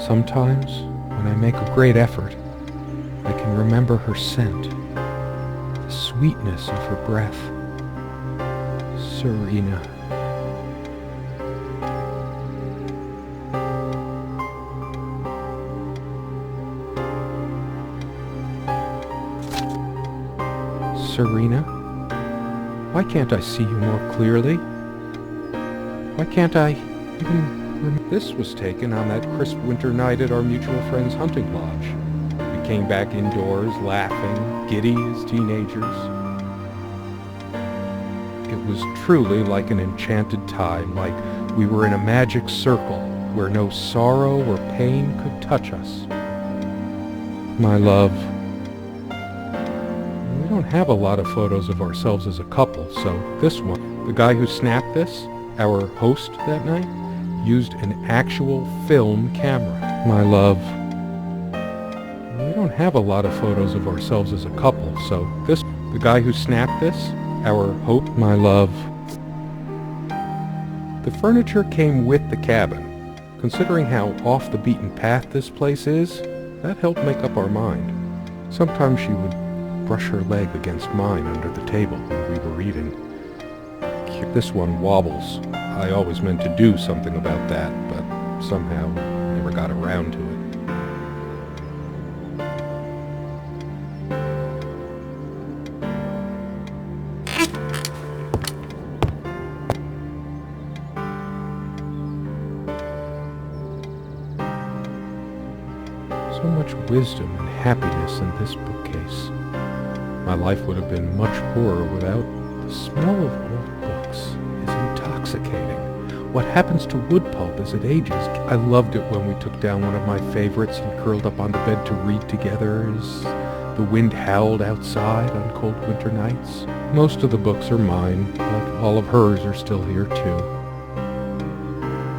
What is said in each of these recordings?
Sometimes, when I make a great effort, I can remember her scent, the sweetness of her breath. Serena. Serena? Why can't I see you more clearly? Why can't I even This was taken on that crisp winter night at our mutual friend's hunting lodge. We came back indoors, laughing, giddy as teenagers. It was truly like an enchanted time, like we were in a magic circle where no sorrow or pain could touch us. My love, we don't have a lot of photos of ourselves as a couple, so this one, the guy who snapped this, our host that night, used an actual film camera. My love, we don't have a lot of photos of ourselves as a couple, so this, the guy who snapped this, our host, my love. The furniture came with the cabin. Considering how off the beaten path this place is, that helped make up our mind. Sometimes she would brush her leg against mine under the table when we were eating. This one wobbles. I always meant to do something about that, but somehow never got around to it. So much wisdom and happiness in this bookcase. My life would have been much poorer without the smell of old books. Is intoxicating. What happens to wood pulp as it ages? I loved it when we took down one of my favorites and curled up on the bed to read together as the wind howled outside on cold winter nights. Most of the books are mine, but all of hers are still here too.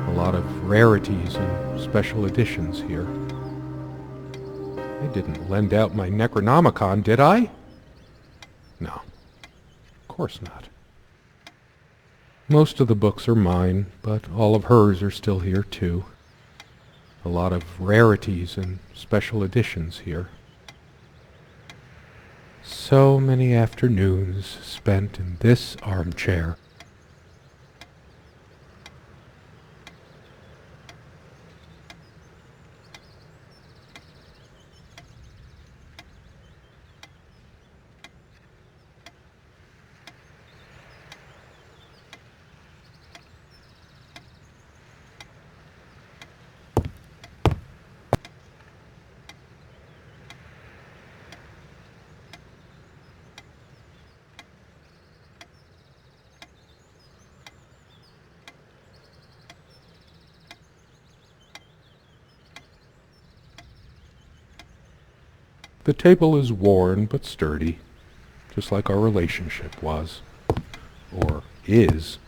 A lot of rarities and special editions here. I didn't lend out my Necronomicon, did I? No, of course not. Most of the books are mine, but all of hers are still here too. A lot of rarities and special editions here. So many afternoons spent in this armchair. The table is worn but sturdy, just like our relationship was. Or is.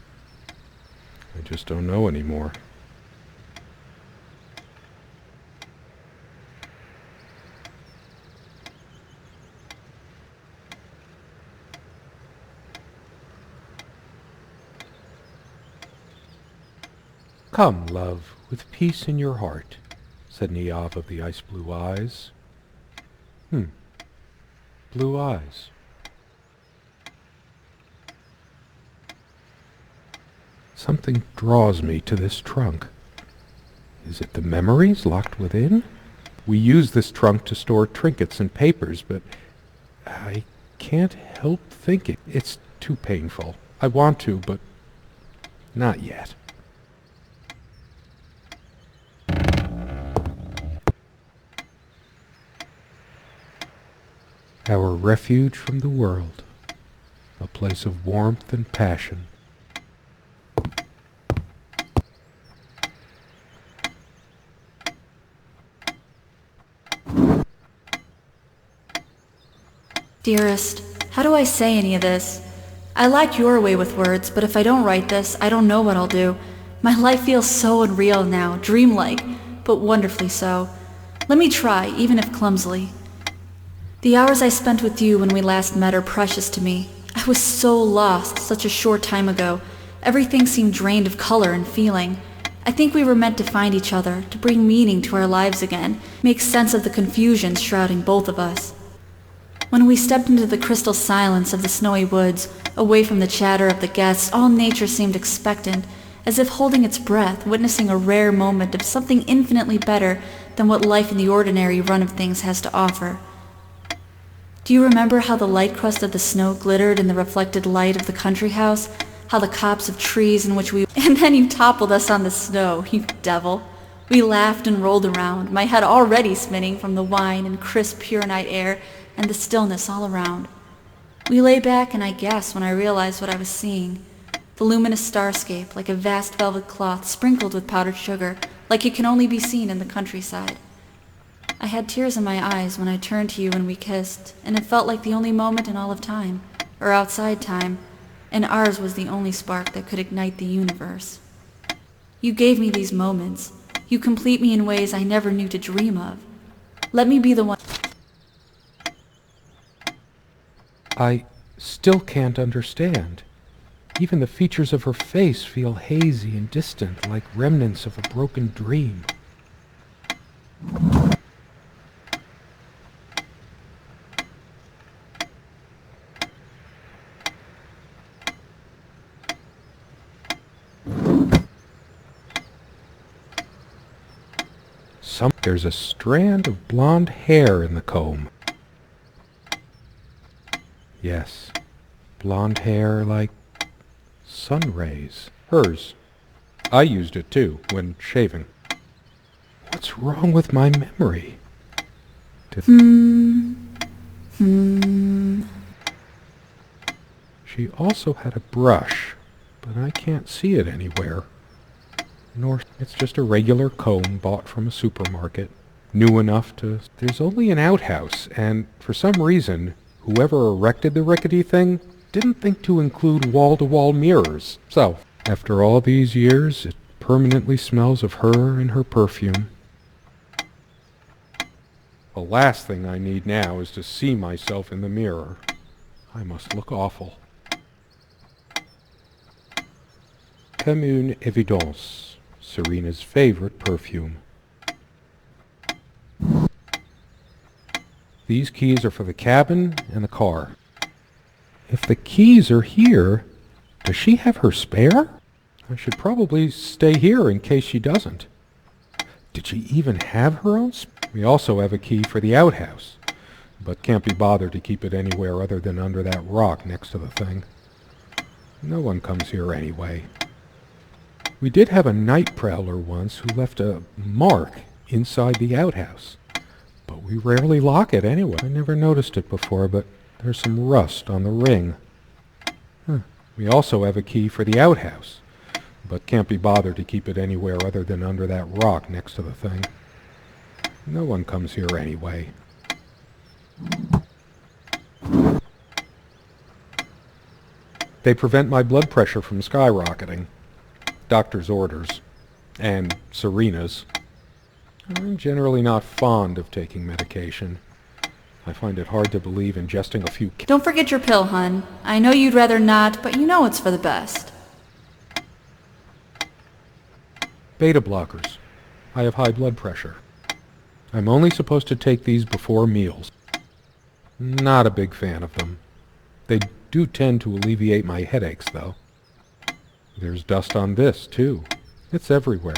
I just don't know anymore. Come, love, with peace in your heart, said Niamh of the ice-blue eyes. Blue eyes. Something draws me to this trunk. Is it the memories locked within? We use this trunk to store trinkets and papers, but I can't help thinking. It's too painful. I want to, but not yet. Our refuge from the world, a place of warmth and passion. Dearest, how do I say any of this? I like your way with words, but if I don't write this, I don't know what I'll do. My life feels so unreal now, dreamlike, but wonderfully so. Let me try, even if clumsily. The hours I spent with you when we last met are precious to me. I was so lost such a short time ago. Everything seemed drained of color and feeling. I think we were meant to find each other, to bring meaning to our lives again, make sense of the confusion shrouding both of us. When we stepped into the crystal silence of the snowy woods, away from the chatter of the guests, all nature seemed expectant, as if holding its breath, witnessing a rare moment of something infinitely better than what life in the ordinary run of things has to offer. Do you remember how the light crust of the snow glittered in the reflected light of the country house? How the copse of trees in which we... And then you toppled us on the snow, you devil. We laughed and rolled around, my head already spinning from the wine and crisp pure night air and the stillness all around. We lay back and I gasped when I realized what I was seeing. The luminous starscape, like a vast velvet cloth sprinkled with powdered sugar, like it can only be seen in the countryside. I had tears in my eyes when I turned to you and we kissed, and it felt like the only moment in all of time, or outside time, and ours was the only spark that could ignite the universe. You gave me these moments. You complete me in ways I never knew to dream of. Let me be the one... I still can't understand. Even the features of her face feel hazy and distant, like remnants of a broken dream. There's a strand of blonde hair in the comb. Yes, blonde hair like sun rays. Hers. I used it too, when shaving. What's wrong with my memory? She also had a brush, but I can't see it anywhere. Nor it's just a regular comb bought from a supermarket, new enough to... There's only an outhouse, and for some reason, whoever erected the rickety thing didn't think to include wall-to-wall mirrors. So, after all these years, it permanently smells of her and her perfume. The last thing I need now is to see myself in the mirror. I must look awful. Comme une évidence. Serena's favorite perfume. These keys are for the cabin and the car. If the keys are here, does she have her spare? I should probably stay here in case she doesn't. Did she even have her own We also have a key for the outhouse, but can't be bothered to keep it anywhere other than under that rock next to the thing. No one comes here anyway. We did have a night prowler once who left a mark inside the outhouse, but we rarely lock it anyway. I never noticed it before, but there's some rust on the ring. We also have a key for the outhouse, but can't be bothered to keep it anywhere other than under that rock next to the thing. No one comes here anyway. They prevent my blood pressure from skyrocketing. Doctor's orders. And Serena's. I'm generally not fond of taking medication. I find it hard to believe ingesting a few... Don't forget your pill, hun. I know you'd rather not, but you know it's for the best. Beta blockers. I have high blood pressure. I'm only supposed to take these before meals. Not a big fan of them. They do tend to alleviate my headaches, though. There's dust on this, too. It's everywhere.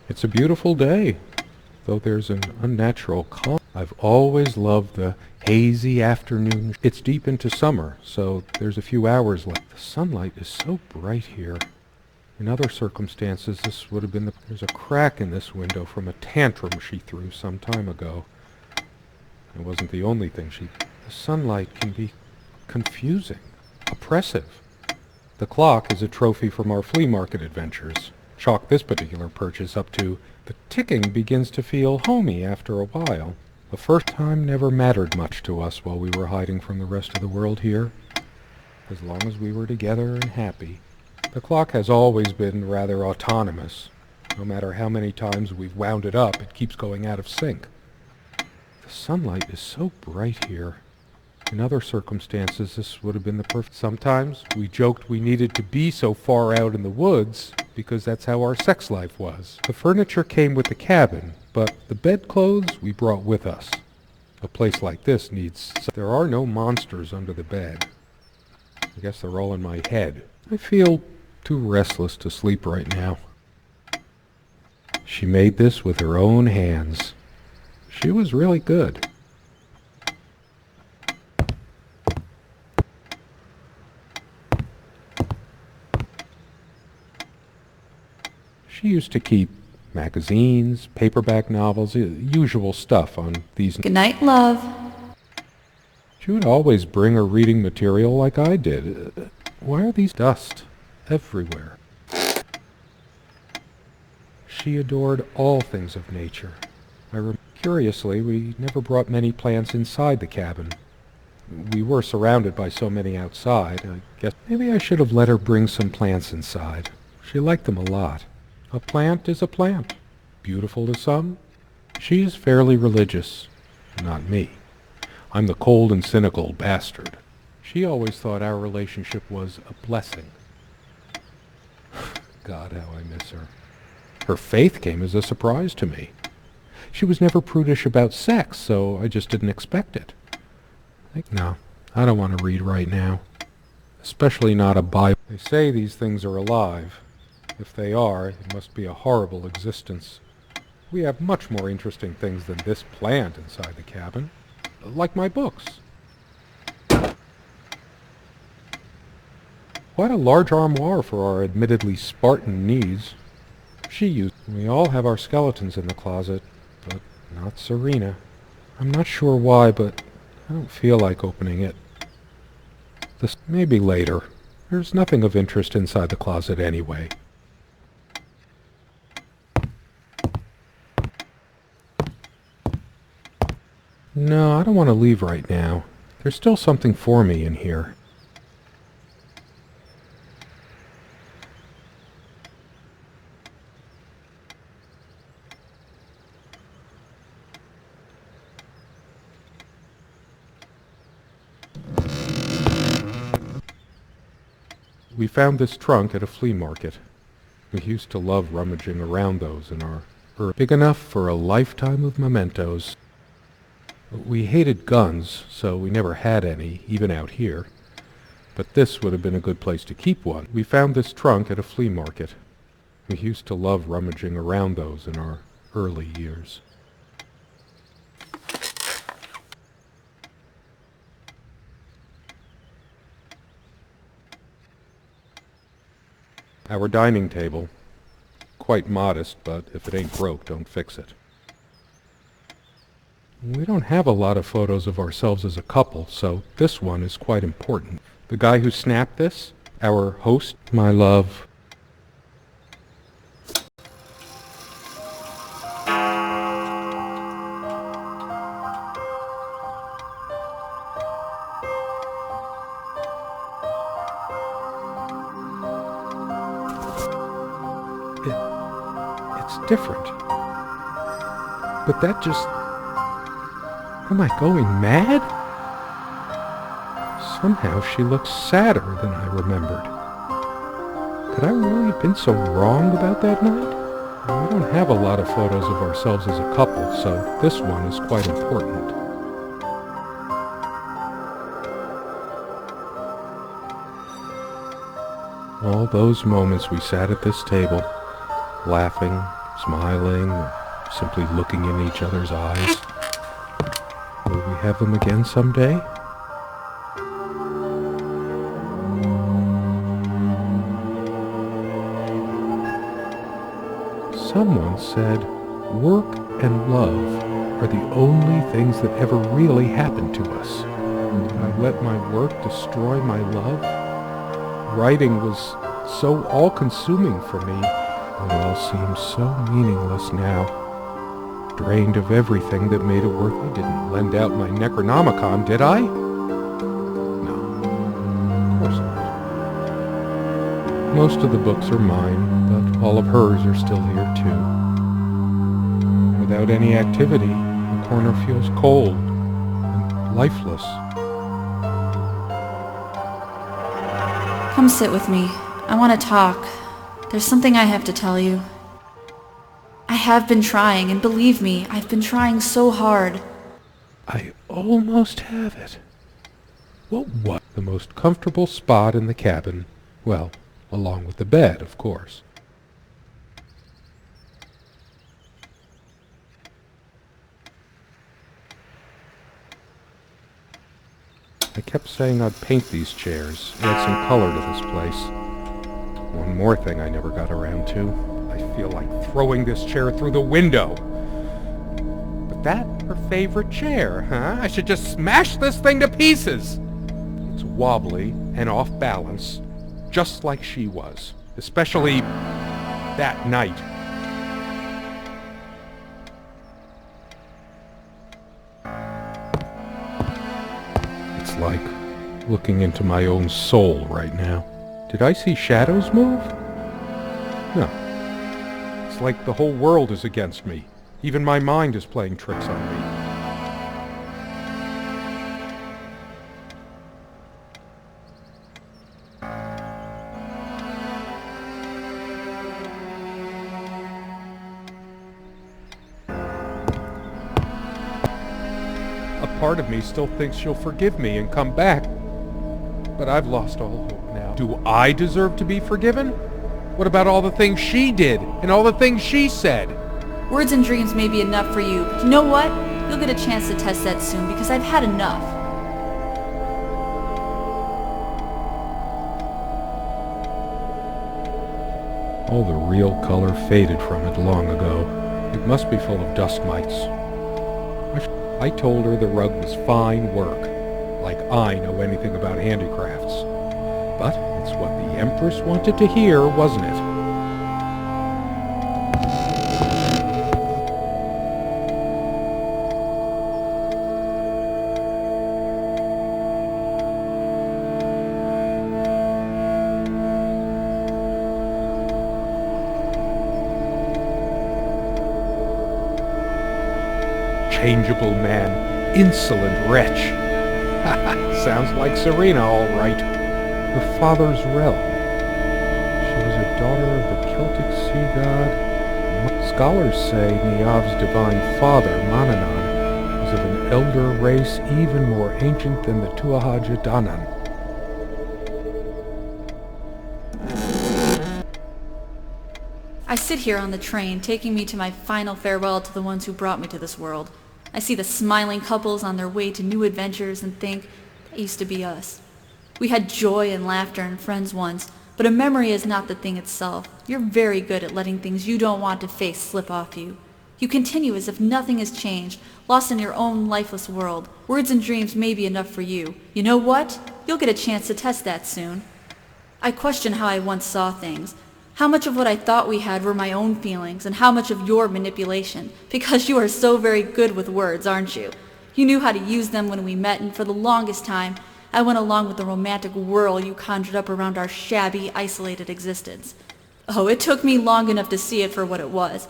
It's a beautiful day, though there's an unnatural calm. I've always loved the hazy afternoon. It's deep into summer, so there's a few hours left. The sunlight is so bright here. In other circumstances, this would have been There's a crack in this window from a tantrum she threw some time ago. It wasn't the only thing The sunlight can be confusing, oppressive. The clock is a trophy from our flea market adventures. Chalk this particular purchase up to the ticking begins to feel homey after a while. The first time never mattered much to us while we were hiding from the rest of the world here. As long as we were together and happy. The clock has always been rather autonomous. No matter how many times we've wound it up, it keeps going out of sync. The sunlight is so bright here. In other circumstances, this would have been the perfect... Sometimes we joked we needed to be so far out in the woods because that's how our sex life was. The furniture came with the cabin, but the bedclothes we brought with us. A place like this needs... There are no monsters under the bed. I guess they're all in my head. I feel too restless to sleep right now. She made this with her own hands. She was really good. She used to keep magazines, paperback novels, usual stuff on these... Good night, love. She would always bring her reading material like I did. Why are these dust everywhere? She adored all things of nature. Curiously, we never brought many plants inside the cabin. We were surrounded by so many outside. I guess maybe I should have let her bring some plants inside. She liked them a lot. A plant is a plant. Beautiful to some. She is fairly religious. Not me. I'm the cold and cynical bastard. She always thought our relationship was a blessing. God, how I miss her. Her faith came as a surprise to me. She was never prudish about sex, so I just didn't expect it. No, I don't want to read right now. Especially not a Bible. They say these things are alive. If they are, it must be a horrible existence. We have much more interesting things than this plant inside the cabin. Like my books. Quite a large armoire for our admittedly Spartan needs. We all have our skeletons in the closet, but not Serena. I'm not sure why, but I don't feel like opening it. Maybe later. There's nothing of interest inside the closet anyway. No, I don't want to leave right now. There's still something for me in here. We found this trunk at a flea market. We used to love rummaging around those in our big enough for a lifetime of mementos. We hated guns, so we never had any, even out here. But this would have been a good place to keep one. We found this trunk at a flea market. We used to love rummaging around those in our early years. Our dining table. Quite modest, but if it ain't broke, don't fix it. We don't have a lot of photos of ourselves as a couple, so this one is quite important. The guy who snapped this, our host, my love. It's different. But that just... Am I going mad? Somehow she looks sadder than I remembered. Could I really have been so wrong about that night? We don't have a lot of photos of ourselves as a couple, so this one is quite important. All those moments we sat at this table, laughing, smiling, or simply looking in each other's eyes. Will we have them again someday? Someone said, work and love are the only things that ever really happened to us. Did I let my work destroy my love? Writing was so all-consuming for me. It all seems so meaningless now. drained of everything that made it worth. I didn't lend out my Necronomicon, did I? No, of course not. Most of the books are mine, but all of hers are still here too. Without any activity, the corner feels cold and lifeless. Come sit with me. I want to talk. There's something I have to tell you. I have been trying, and believe me, I've been trying so hard. I almost have it. What was the most comfortable spot in the cabin? Well, along with the bed, of course. I kept saying I'd paint these chairs, add some color to this place. One more thing I never got around to. I feel like throwing this chair through the window. But that her favorite chair, huh? I should just smash this thing to pieces. It's wobbly and off balance, just like she was. Especially that night. It's like looking into my own soul right now. Did I see shadows move? No. It's like the whole world is against me. Even my mind is playing tricks on me. A part of me still thinks she'll forgive me and come back. But I've lost all hope now. Do I deserve to be forgiven? What about all the things she did and all the things she said? Words and dreams may be enough for you, but you know what? You'll get a chance to test that soon because I've had enough. All the real color faded from it long ago. It must be full of dust mites. I told her the rug was fine work, like I know anything about handicrafts. But it's what the Empress wanted to hear, wasn't it? Changeable man, insolent wretch. Sounds like Serena, all right. Her father's realm. She was a daughter of the Celtic sea god. Scholars say Niamh's divine father, Manannán, was of an elder race even more ancient than the Tuatha Danann. I sit here on the train, taking me to my final farewell to the ones who brought me to this world. I see the smiling couples on their way to new adventures and think, that used to be us. We had joy and laughter and friends once, but a memory is not the thing itself. You're very good at letting things you don't want to face slip off you. You continue as if nothing has changed, lost in your own lifeless world. Words and dreams may be enough for you. You know what? You'll get a chance to test that soon. I question how I once saw things. How much of what I thought we had were my own feelings, and how much of your manipulation, because you are so very good with words, aren't you? You knew how to use them when we met, and for the longest time, I went along with the romantic whirl you conjured up around our shabby, isolated existence. Oh, it took me long enough to see it for what it was.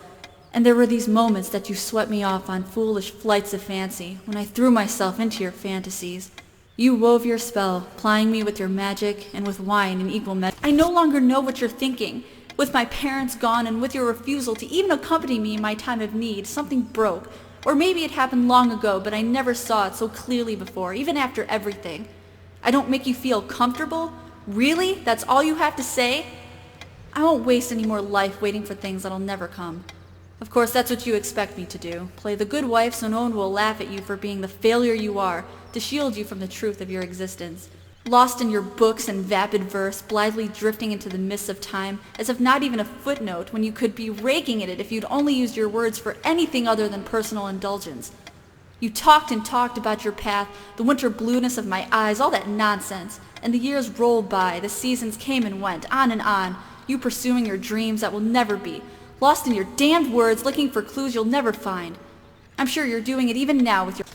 And there were these moments that you swept me off on foolish flights of fancy, when I threw myself into your fantasies. You wove your spell, plying me with your magic and with wine in equal measure. I no longer know what you're thinking. With my parents gone and with your refusal to even accompany me in my time of need, something broke. Or maybe it happened long ago, but I never saw it so clearly before, even after everything. I don't make you feel comfortable? Really? That's all you have to say? I won't waste any more life waiting for things that'll never come. Of course, that's what you expect me to do. Play the good wife so no one will laugh at you for being the failure you are, to shield you from the truth of your existence. Lost in your books and vapid verse, blithely drifting into the mists of time, as if not even a footnote when you could be raking at it if you'd only used your words for anything other than personal indulgence. You talked and talked about your path, the winter blueness of my eyes, all that nonsense. And the years rolled by, the seasons came and went, on, you pursuing your dreams that will never be, lost in your damned words, looking for clues you'll never find. I'm sure you're doing it even now with your...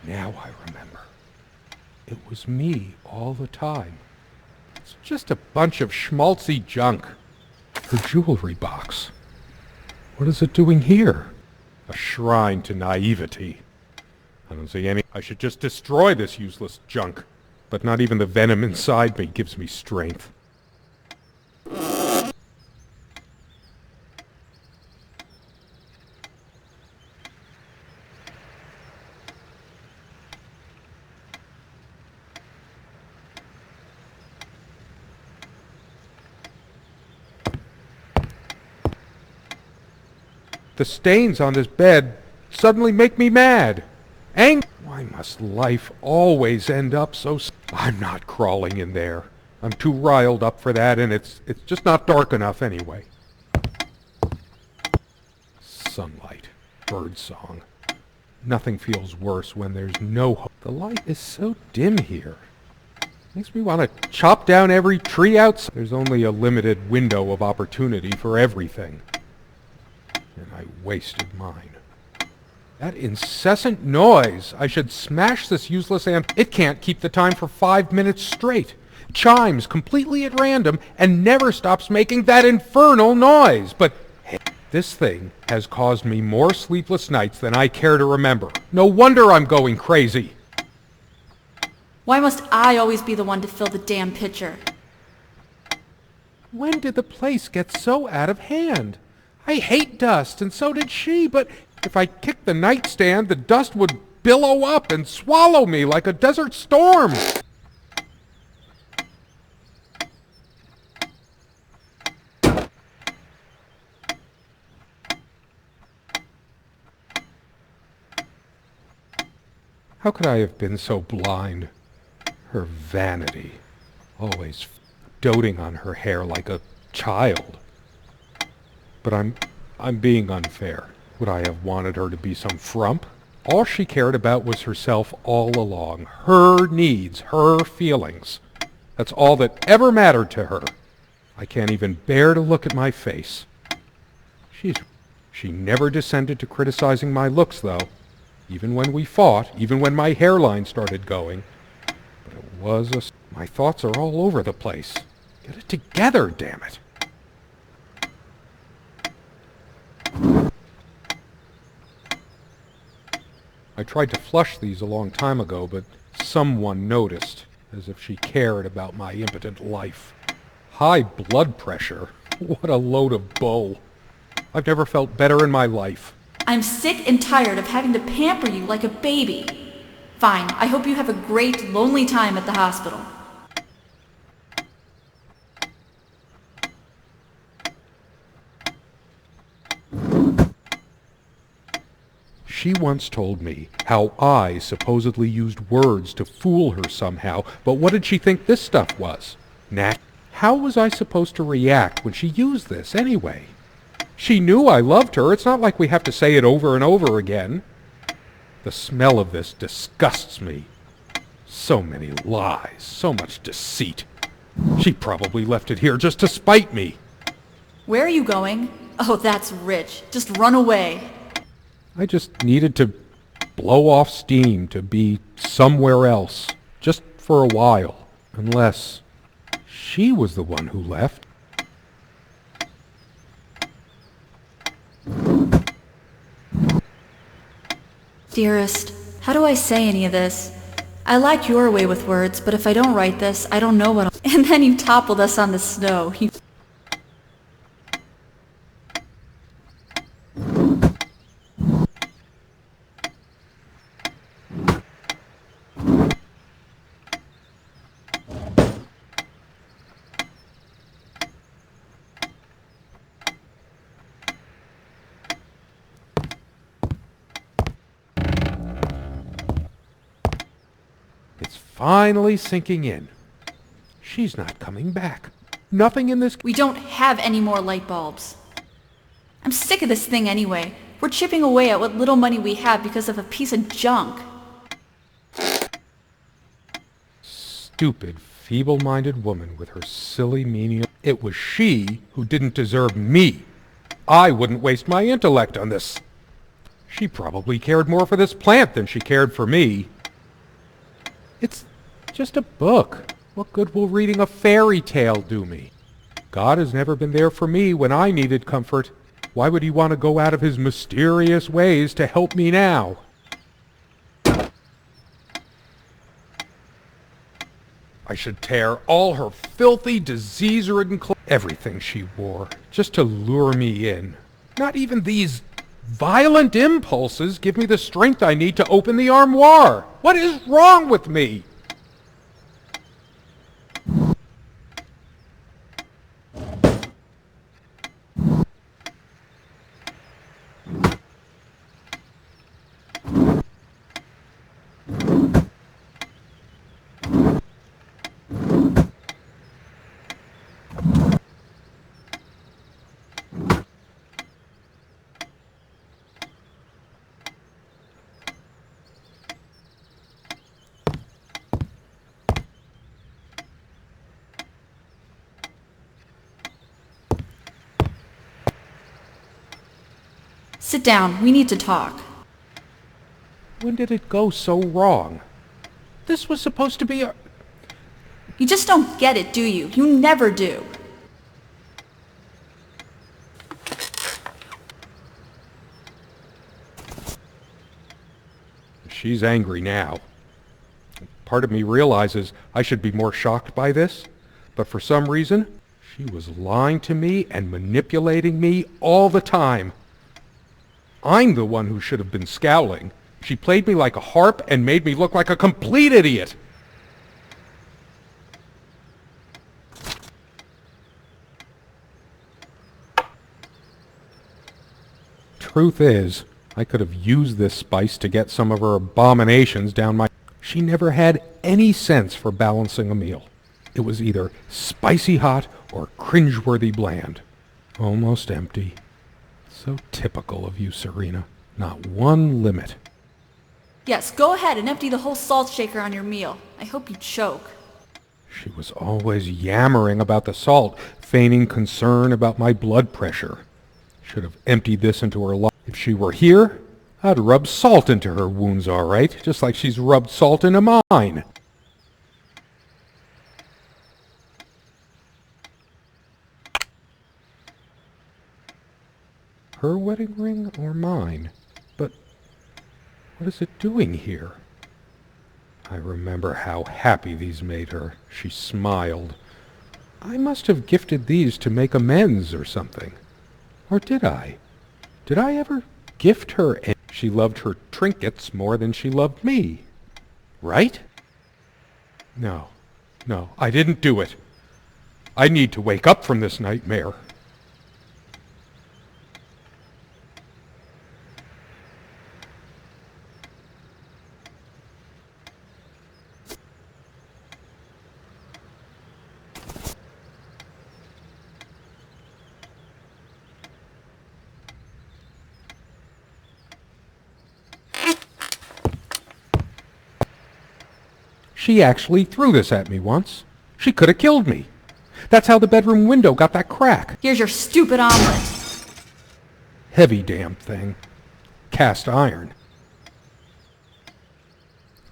Now I remember. It was me all the time. It's just a bunch of schmaltzy junk. Her jewelry box. What is it doing here? A shrine to naivety. I don't see any... I should just destroy this useless junk. But not even the venom inside me gives me strength. The stains on this bed suddenly make me mad. Why must life always end up so... I'm not crawling in there. I'm too riled up for that, and it's just not dark enough anyway. Sunlight. Birdsong. Nothing feels worse when there's no hope. The light is so dim here. Makes me want to chop down every tree outside. There's only a limited window of opportunity for everything. And I wasted mine. That incessant noise! I should smash this useless amp. It can't keep the time for 5 minutes straight. Chimes completely at random and never stops making that infernal noise. But hey, this thing has caused me more sleepless nights than I care to remember. No wonder I'm going crazy. Why must I always be the one to fill the damn pitcher? When did the place get so out of hand? I hate dust, and so did she, but if I kicked the nightstand, the dust would billow up and swallow me like a desert storm. How could I have been so blind? Her vanity, always doting on her hair like a child. But I'm being unfair. Would I have wanted her to be some frump? All she cared about was herself all along. Her needs, her feelings. That's all that ever mattered to her. I can't even bear to look at my face. She never descended to criticizing my looks, though. Even when we fought, even when my hairline started going. But it was my thoughts are all over the place. Get it together, damn it. I tried to flush these a long time ago, but someone noticed, as if she cared about my impotent life. High blood pressure? What a load of bull. I've never felt better in my life. I'm sick and tired of having to pamper you like a baby. Fine, I hope you have a great, lonely time at the hospital. She once told me how I supposedly used words to fool her somehow, but what did she think this stuff was? How was I supposed to react when she used this anyway? She knew I loved her. It's not like we have to say it over and over again. The smell of this disgusts me. So many lies, so much deceit. She probably left it here just to spite me. Where are you going? Oh, that's rich. Just run away. I just needed to blow off steam, to be somewhere else, just for a while. Unless she was the one who left. Dearest, how do I say any of this? I like your way with words, but if I don't write this, I don't know what I'll... And then you toppled us on the snow. Finally sinking in. She's not coming back. Nothing in this... We don't have any more light bulbs. I'm sick of this thing anyway. We're chipping away at what little money we have because of a piece of junk. Stupid, feeble-minded woman with her silly meaning. It was she who didn't deserve me. I wouldn't waste my intellect on this. She probably cared more for this plant than she cared for me. It's just a book. What good will reading a fairy tale do me? God has never been there for me when I needed comfort. Why would he want to go out of his mysterious ways to help me now? I should tear all her filthy, disease-ridden clothes, everything she wore, just to lure me in. Not even these violent impulses give me the strength I need to open the armoire. What is wrong with me? Sit down. We need to talk. When did it go so wrong? This was supposed to be a... You just don't get it, do you? You never do. She's angry now. Part of me realizes I should be more shocked by this, but for some reason, she was lying to me and manipulating me all the time. I'm the one who should have been scowling. She played me like a harp and made me look like a complete idiot. Truth is, I could have used this spice to get some of her abominations down my... She never had any sense for balancing a meal. It was either spicy hot or cringeworthy bland. Almost empty. So typical of you, Serena. Not one limit. Yes, go ahead and empty the whole salt shaker on your meal. I hope you choke. She was always yammering about the salt, feigning concern about my blood pressure. Should have emptied this into her life. If she were here, I'd rub salt into her wounds all right, just like she's rubbed salt into mine. Her wedding ring or mine? But what is it doing here? I remember how happy these made her. She smiled. I must have gifted these to make amends or something. Or did I? Did I ever gift her any? She loved her trinkets more than she loved me. Right? No, I didn't do it. I need to wake up from this nightmare. She actually threw this at me once. She could have killed me. That's how the bedroom window got that crack. Here's your stupid omelet. Heavy damn thing. Cast iron.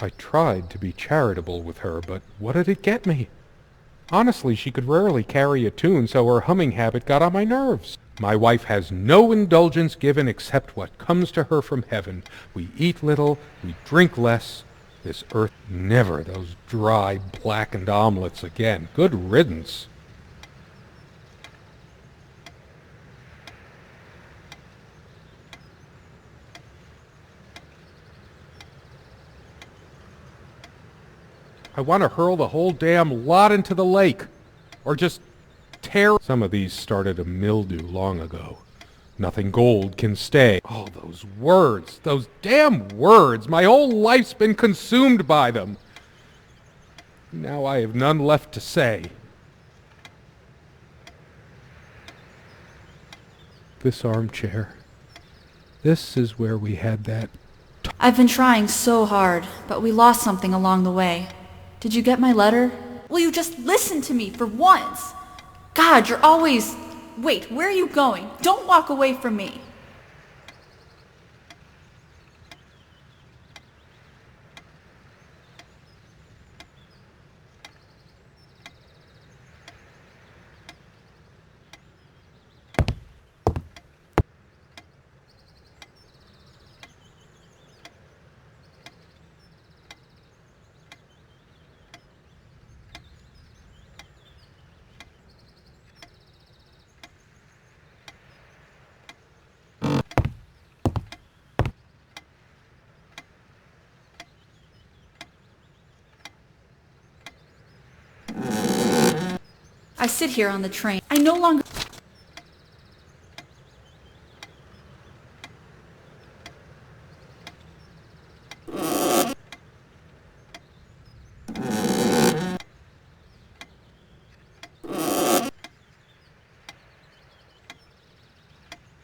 I tried to be charitable with her, but what did it get me? Honestly, she could rarely carry a tune, so her humming habit got on my nerves. My wife has no indulgence given except what comes to her from heaven. We eat little, we drink less. This earth, never those dry, blackened omelets again. Good riddance. I want to hurl the whole damn lot into the lake. Or just tear... Some of these started to mildew long ago. Nothing gold can stay. Oh, those words. Those damn words. My whole life's been consumed by them. Now I have none left to say. This armchair. This is where we had that... I've been trying so hard, but we lost something along the way. Did you get my letter? Will you just listen to me for once? God, you're always... Wait, where are you going? Don't walk away from me. I sit here on the train. I no longer...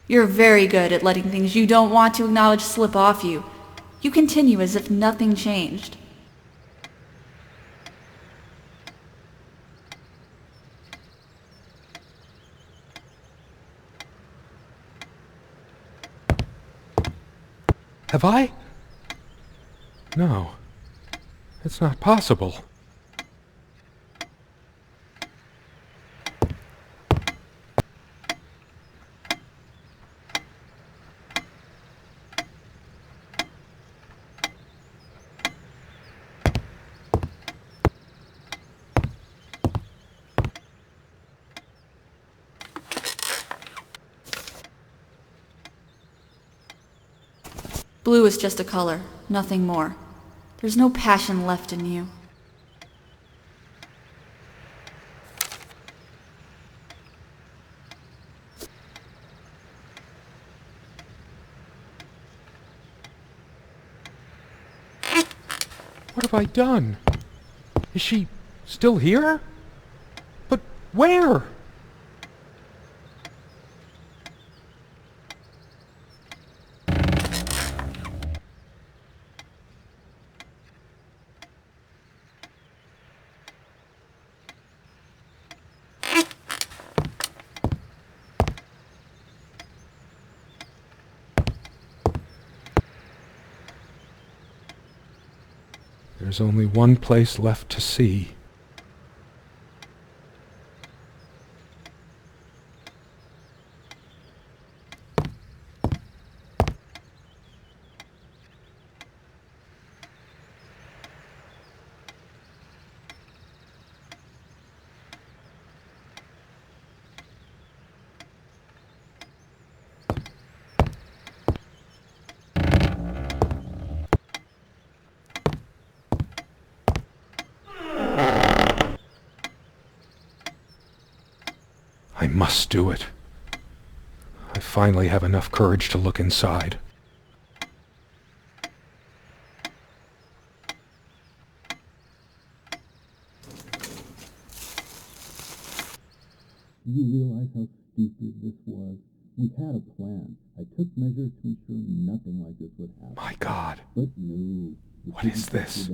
You're very good at letting things you don't want to acknowledge slip off you. You continue as if nothing changed. Have I? No. It's not possible. Blue is just a color, nothing more. There's no passion left in you. What have I done? Is she still here? But where? There's only one place left to see. I must do it. I finally have enough courage to look inside. Do you realize how stupid this was? We had a plan. I took measures to ensure nothing like this would happen. My God. But no. What is this?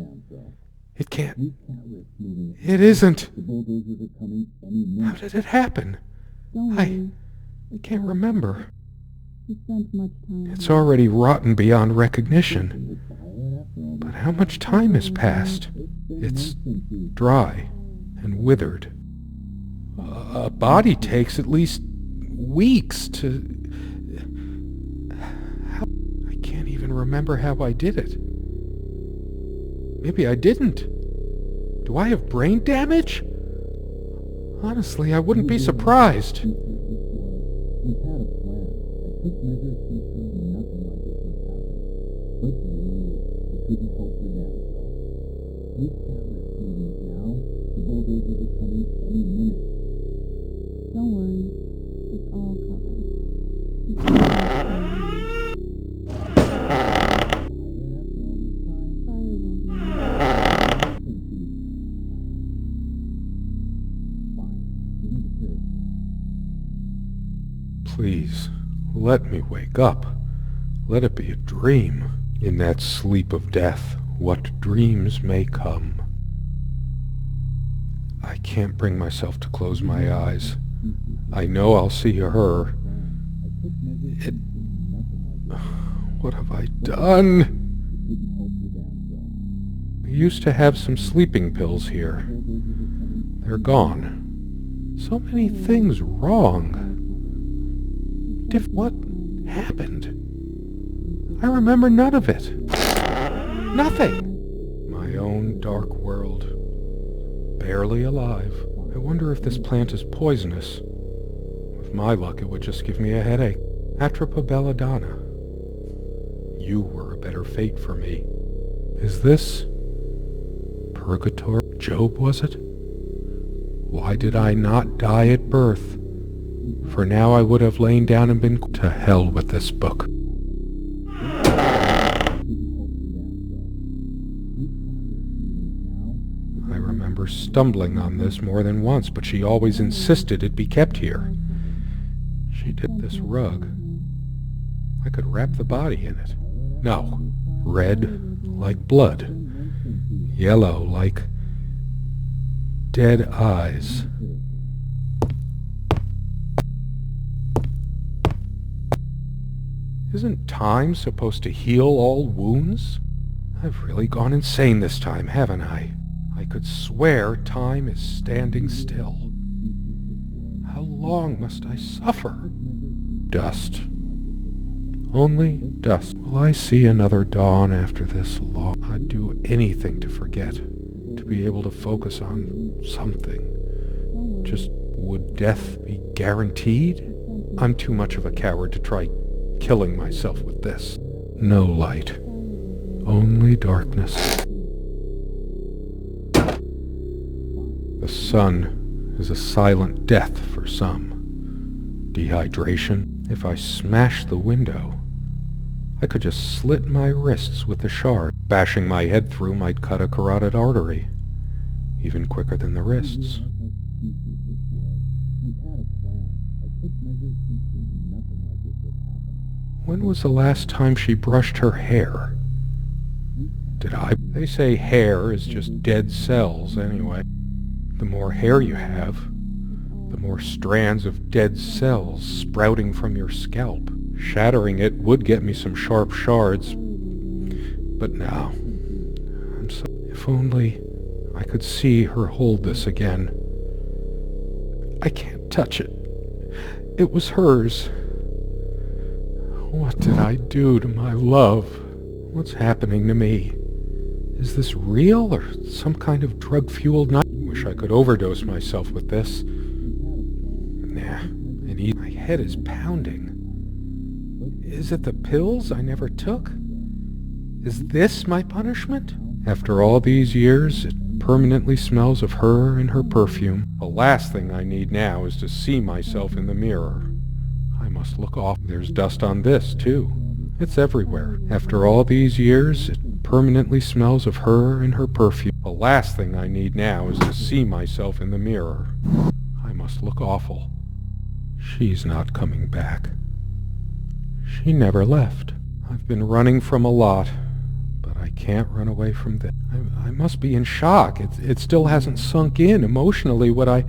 It can't. We can't risk moving. It isn't. The bulldozers are coming any minute. How did it happen? Don't worry. I can't remember. You spent much time. It's already rotten beyond recognition. But how much time has passed? It's dry and withered. A body takes at least weeks to... I can't even remember how I did it. Maybe I didn't. Do I have brain damage? Honestly, I wouldn't be surprised. We had a plan. I took measures to ensure nothing like this would happen. But no, we couldn't help your downside. We can't risk moving now. The bulldozers are coming any minute. Don't worry. It's all covered. Please, let me wake up. Let it be a dream. In that sleep of death, what dreams may come. I can't bring myself to close my eyes. I know I'll see her. What have I done? I used to have some sleeping pills here. They're gone. So many things wrong. What happened? I remember none of it. Nothing. My own dark world. Barely alive. I wonder if this plant is poisonous. With my luck, it would just give me a headache. Atropa belladonna. You were a better fate for me. Is this... Purgatory? Job, was it? Why did I not die at birth? For now I would have lain down and been to hell with this book. I remember stumbling on this more than once, but she always insisted it be kept here. She did this rug. I could wrap the body in it. No, red like blood, yellow like dead eyes. Isn't time supposed to heal all wounds? I've really gone insane this time, haven't I? I could swear time is standing still. How long must I suffer? Dust. Only dust. Will I see another dawn after this long? I'd do anything to forget, to be able to focus on something. Just, would death be guaranteed? I'm too much of a coward to try killing myself with this. No light. Only darkness. The sun is a silent death for some. Dehydration. If I smash the window, I could just slit my wrists with the shard. Bashing my head through might cut a carotid artery, even quicker than the wrists. When was the last time she brushed her hair? Did I? They say hair is just dead cells anyway. The more hair you have, the more strands of dead cells sprouting from your scalp. Shattering it would get me some sharp shards, but now, if only I could see her hold this again. I can't touch it. It was hers. What did I do to my love? What's happening to me? Is this real or some kind of drug-fueled night? Wish I could overdose myself with this. Nah, my head is pounding. Is it the pills I never took? Is this my punishment? After all these years, it permanently smells of her and her perfume. The last thing I need now is to see myself in the mirror. I must look off. There's dust on this, too. It's everywhere. After all these years, it permanently smells of her and her perfume. The last thing I need now is to see myself in the mirror. I must look awful. She's not coming back. She never left. I've been running from a lot, but I can't run away from this. I must be in shock. It still hasn't sunk in emotionally what I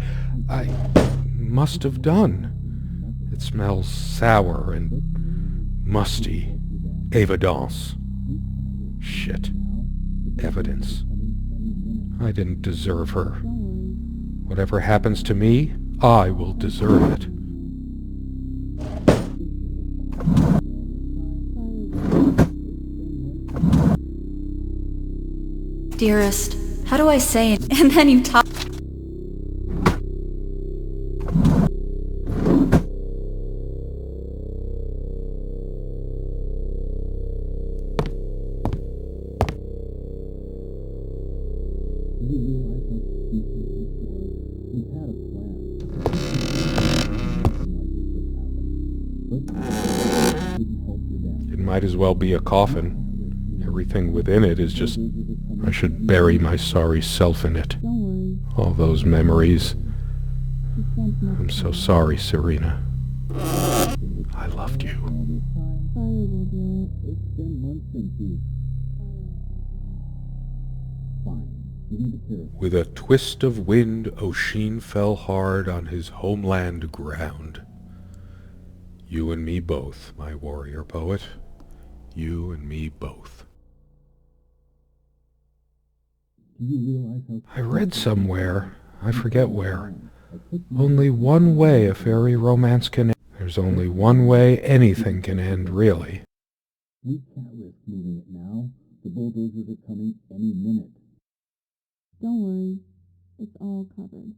must have done. It smells sour and musty. Evidence. Shit. Evidence. I didn't deserve her. Whatever happens to me, I will deserve it. Dearest, how do I say it? And then you talk. It might as well be a coffin. Everything within it is just... I should bury my sorry self in it. All those memories. I'm so sorry, Serena. I loved you. With a twist of wind, Oisin fell hard on his homeland ground. You and me both, my warrior poet. You and me both. I read somewhere, I forget where, only one way a fairy romance can end. There's only one way anything can end, really. We can't risk moving it now. The bulldozers are coming any minute. Don't worry, it's all covered.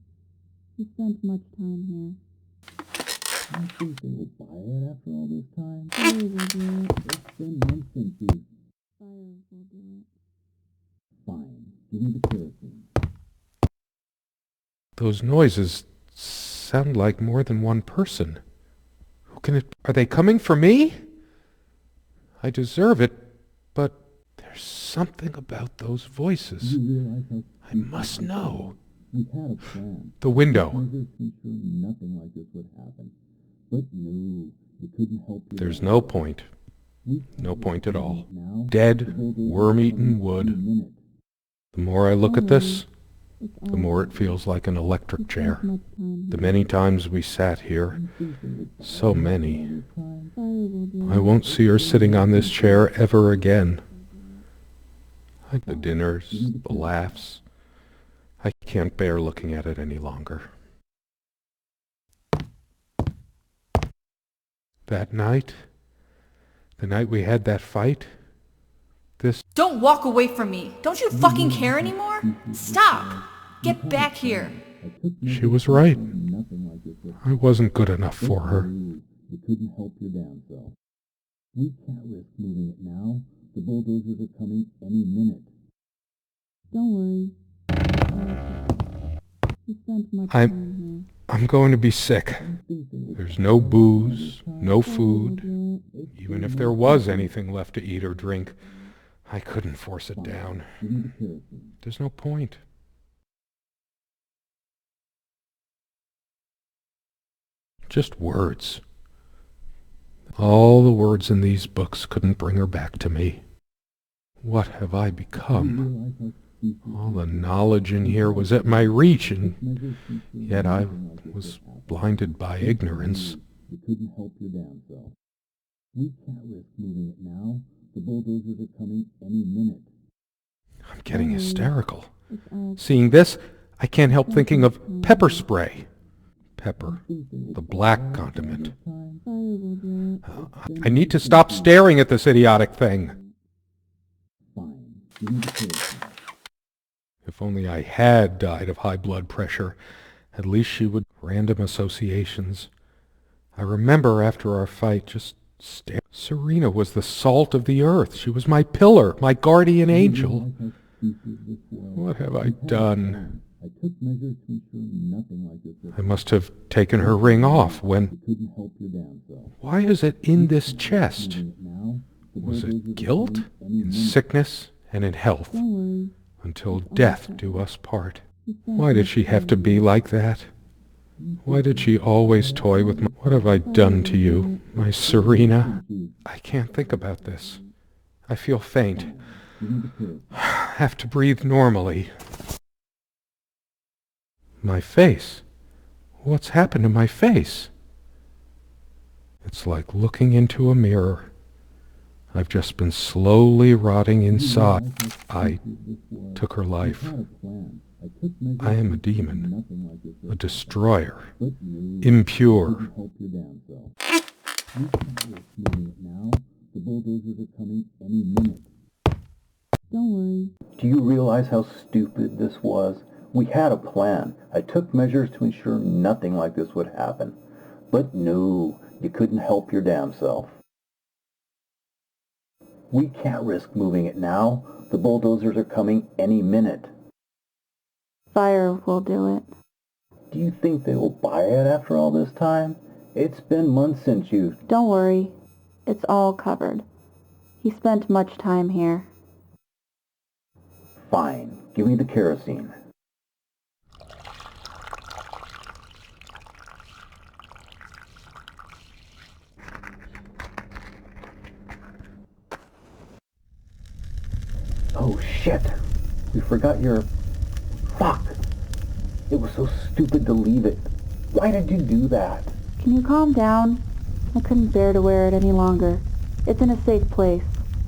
We spent much time here. I think they will buy it after all this time. Fire will do it. It's been months since you... Fire will do it. Fine. Give me the kerosene. Those noises sound like more than one person. Who can it... Are they coming for me? I deserve it, but there's something about those voices. I must know. We had a plan. The window. Measures to ensure nothing like this would happen. But no, you couldn't help yourself. There's no point. We No point at all. now, Dead, worm-eaten wood. minute. The more I look at this, the more it feels like an electric chair. The many times we sat here, so many. I won't see her sitting on this chair ever again. The dinners, the laughs. I can't bear looking at it any longer. That night, the night we had that fight, this... Don't walk away from me. Don't you fucking care anymore? Stop. Get back here. She was right. Nothing like this would I wasn't good enough for her. You couldn't help your damn self. We can't risk moving it now. The bulldozers are coming any minute. Don't worry. You spent much I'm- time I'm going to be sick. There's no booze, no here. food. Do it. Even if there was anything left to eat or drink, I couldn't force it down. Give me the kerosene. There's no point. Just words. All the words in these books couldn't bring her back to me. What have I become? All the knowledge in here was at my reach, and yet I was blinded by ignorance. You couldn't help your damn self. We can't risk moving it now. The bulldozers are coming any minute. I'm getting hysterical. It's all Seeing this, I can't help thinking of pepper spray. Pepper, the black condiment. fire will do it. I need to stop staring at this idiotic thing. Fine. Give me the kerosene. If only I had died of high blood pressure, at least she would... Random associations. I remember after our fight just staring. Serena was the salt of the earth. She was my pillar, my guardian angel. What have I done? I took measures to ensure nothing like this would I must have taken her ring off when... You couldn't help your damn self. Why is it in this chest? Now, the Was bulldozers it are guilt? coming any In minute. sickness and in health, Don't worry. until death do us part. You spent Why did much she have time to be like that? Why did she always toy with my... What have I done to you, my Serena? I can't think about this. I feel faint. Give me the kerosene. Have to breathe normally. My face? What's happened to my face? It's like looking into a mirror. I've just been slowly rotting inside. I took her life. Had a plan. I took measures I am a to ensure demon, nothing like this would a destroyer, But no, impure. couldn't help your damn self. We can't risk moving it now. The bulldozers are coming any minute. Don't worry. Do you realize how stupid this was? We had a plan. I took measures to ensure nothing like this would happen. But no, you couldn't help your damn self. We can't risk moving it now. The bulldozers are coming any minute. Fire will do it. Do you think they will buy it after all this time? It's been months since you... Don't worry. It's all covered. He spent much time here. Fine. Give me the kerosene. Oh shit! We forgot your... Fuck! It was so stupid to leave it. Why did you do that? Can you calm down? I couldn't bear to wear it any longer. It's in a safe place.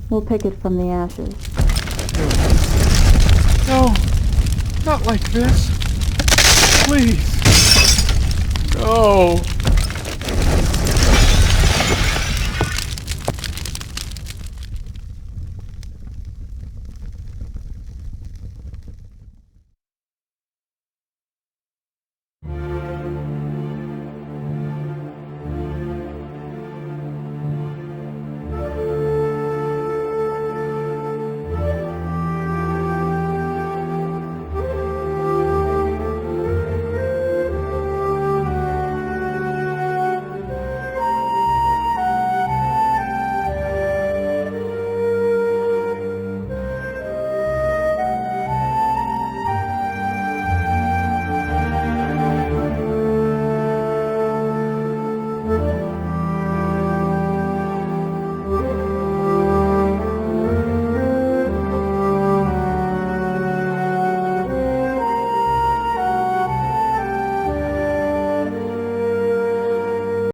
We'll pick it from the ashes. No, not like this. Please. No.